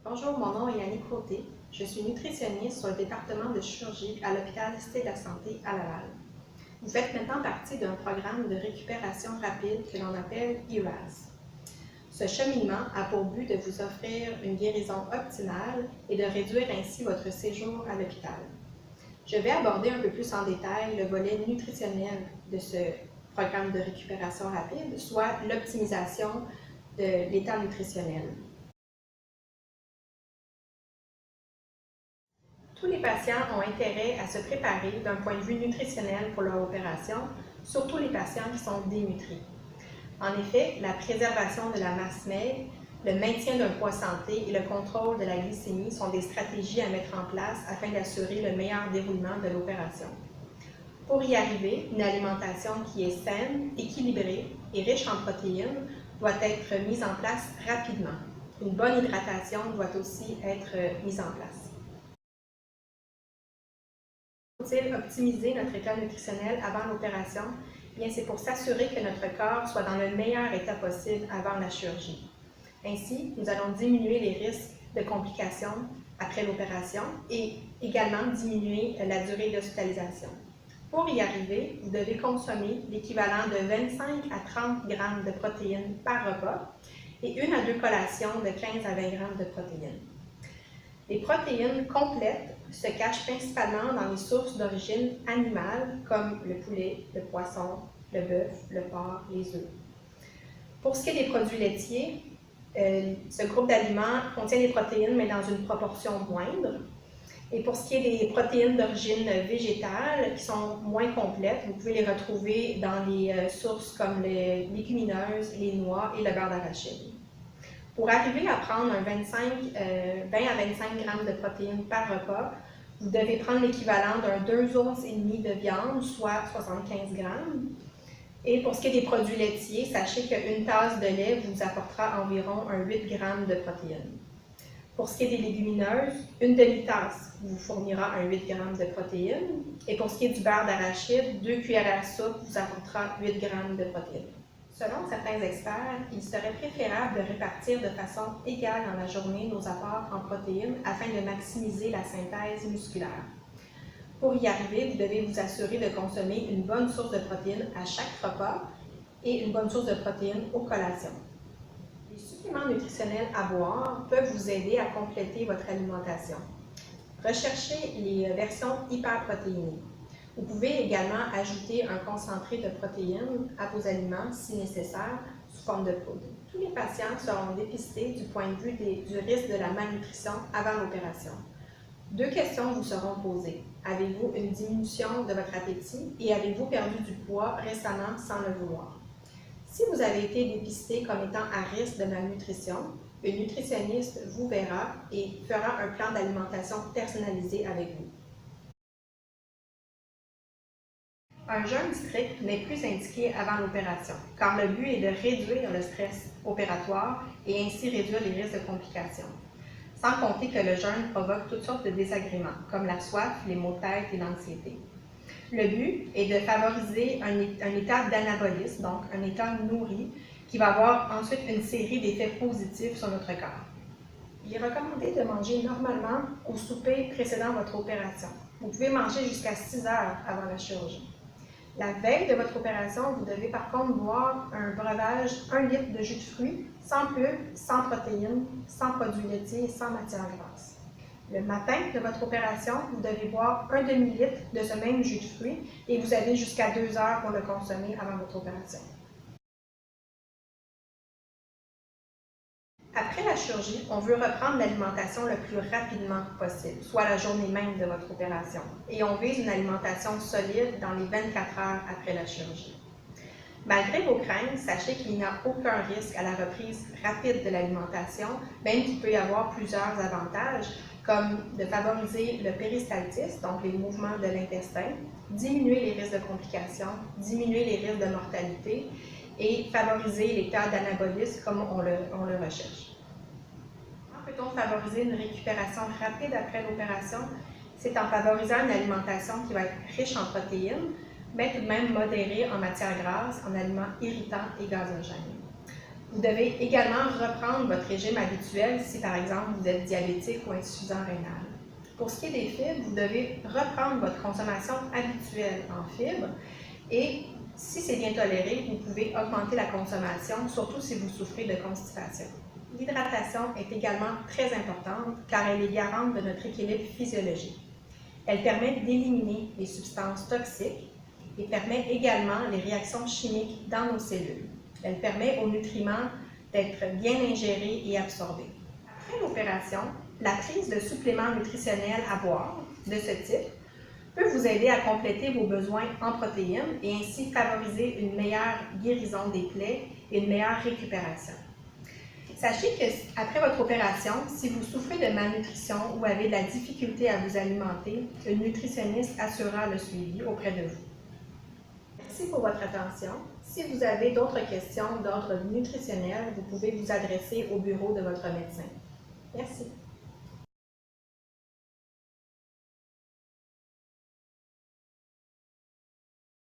Bonjour, mon nom est Yannick Côté. Je suis nutritionniste sur le département de chirurgie à l'hôpital Cité de la Santé à Laval. Vous faites maintenant partie d'un programme de récupération rapide que l'on appelle ERAS. Ce cheminement a pour but de vous offrir une guérison optimale et de réduire ainsi votre séjour à l'hôpital. Je vais aborder un peu plus en détail le volet nutritionnel de ce programme de récupération rapide, soit l'optimisation de l'état nutritionnel. Tous les patients ont intérêt à se préparer d'un point de vue nutritionnel pour leur opération, surtout les patients qui sont dénutris. En effet, la préservation de la masse maigre, le maintien d'un poids santé et le contrôle de la glycémie sont des stratégies à mettre en place afin d'assurer le meilleur déroulement de l'opération. Pour y arriver, une alimentation qui est saine, équilibrée et riche en protéines doit être mise en place rapidement. Une bonne hydratation doit aussi être mise en place. Faut-il optimiser notre état nutritionnel avant l'opération? Bien, c'est pour s'assurer que notre corps soit dans le meilleur état possible avant la chirurgie. Ainsi, nous allons diminuer les risques de complications après l'opération et également diminuer la durée d'hospitalisation. Pour y arriver, vous devez consommer l'équivalent de 25 à 30 grammes de protéines par repas et 1 à 2 collations de 15 à 20 grammes de protéines. Les protéines complètes se cachent principalement dans les sources d'origine animale comme le poulet, le poisson, le bœuf, le porc, les œufs. Pour ce qui est des produits laitiers, ce groupe d'aliments contient des protéines mais dans une proportion moindre. Et pour ce qui est des protéines d'origine végétale qui sont moins complètes, vous pouvez les retrouver dans les sources comme les légumineuses, les noix et le beurre d'arachide. Pour arriver à prendre 20 à 25 grammes de protéines par repas, vous devez prendre l'équivalent d'un 2 onces et demi de viande, soit 75 grammes. Et pour ce qui est des produits laitiers, sachez qu'une tasse de lait vous apportera environ 8 grammes de protéines. Pour ce qui est des légumineuses, une demi-tasse vous fournira 8 grammes de protéines. Et pour ce qui est du beurre d'arachide, 2 cuillères à soupe vous apportera 8 grammes de protéines. Selon certains experts, il serait préférable de répartir de façon égale dans la journée nos apports en protéines afin de maximiser la synthèse musculaire. Pour y arriver, vous devez vous assurer de consommer une bonne source de protéines à chaque repas et une bonne source de protéines aux collations. Les suppléments nutritionnels à boire peuvent vous aider à compléter votre alimentation. Recherchez les versions hyperprotéinées. Vous pouvez également ajouter un concentré de protéines à vos aliments si nécessaire sous forme de poudre. Tous les patients seront dépistés du point de vue du risque de la malnutrition avant l'opération. 2 questions vous seront posées. Avez-vous une diminution de votre appétit et avez-vous perdu du poids récemment sans le vouloir? Si vous avez été dépisté comme étant à risque de malnutrition, une nutritionniste vous verra et fera un plan d'alimentation personnalisé avec vous. Un jeûne strict n'est plus indiqué avant l'opération, car le but est de réduire le stress opératoire et ainsi réduire les risques de complications. Sans compter que le jeûne provoque toutes sortes de désagréments, comme la soif, les maux de tête et l'anxiété. Le but est de favoriser un état d'anabolisme, donc un état nourri, qui va avoir ensuite une série d'effets positifs sur notre corps. Il est recommandé de manger normalement au souper précédant votre opération. Vous pouvez manger jusqu'à 6 heures avant la chirurgie. La veille de votre opération, vous devez par contre boire un breuvage 1 litre de jus de fruits, sans pulpe, sans protéines, sans produits laitiers et sans matière grasse. Le matin de votre opération, vous devez boire un demi-litre de ce même jus de fruits et vous avez jusqu'à 2 heures pour le consommer avant votre opération. Après la chirurgie, on veut reprendre l'alimentation le plus rapidement possible, soit la journée même de votre opération, et on vise une alimentation solide dans les 24 heures après la chirurgie. Malgré vos craintes, sachez qu'il n'y a aucun risque à la reprise rapide de l'alimentation, même qu'il peut y avoir plusieurs avantages, comme de favoriser le péristaltisme, donc les mouvements de l'intestin, diminuer les risques de complications, diminuer les risques de mortalité et favoriser l'état d'anabolisme comme on le recherche. Comment peut-on favoriser une récupération rapide après l'opération? C'est en favorisant une alimentation qui va être riche en protéines, mais tout de même modérée en matière grasse, en aliments irritants et gazogènes. Vous devez également reprendre votre régime habituel si, par exemple, vous êtes diabétique ou insuffisant rénal. Pour ce qui est des fibres, vous devez reprendre votre consommation habituelle en fibres et si c'est bien toléré, vous pouvez augmenter la consommation, surtout si vous souffrez de constipation. L'hydratation est également très importante car elle est garante de notre équilibre physiologique. Elle permet d'éliminer les substances toxiques et permet également les réactions chimiques dans nos cellules. Elle permet aux nutriments d'être bien ingérés et absorbés. Après l'opération, la prise de suppléments nutritionnels à boire de ce type peut vous aider à compléter vos besoins en protéines et ainsi favoriser une meilleure guérison des plaies et une meilleure récupération. Sachez qu'après votre opération, si vous souffrez de malnutrition ou avez de la difficulté à vous alimenter, une nutritionniste assurera le suivi auprès de vous. Merci pour votre attention. Si vous avez d'autres questions d'ordre nutritionnel, vous pouvez vous adresser au bureau de votre médecin. Merci.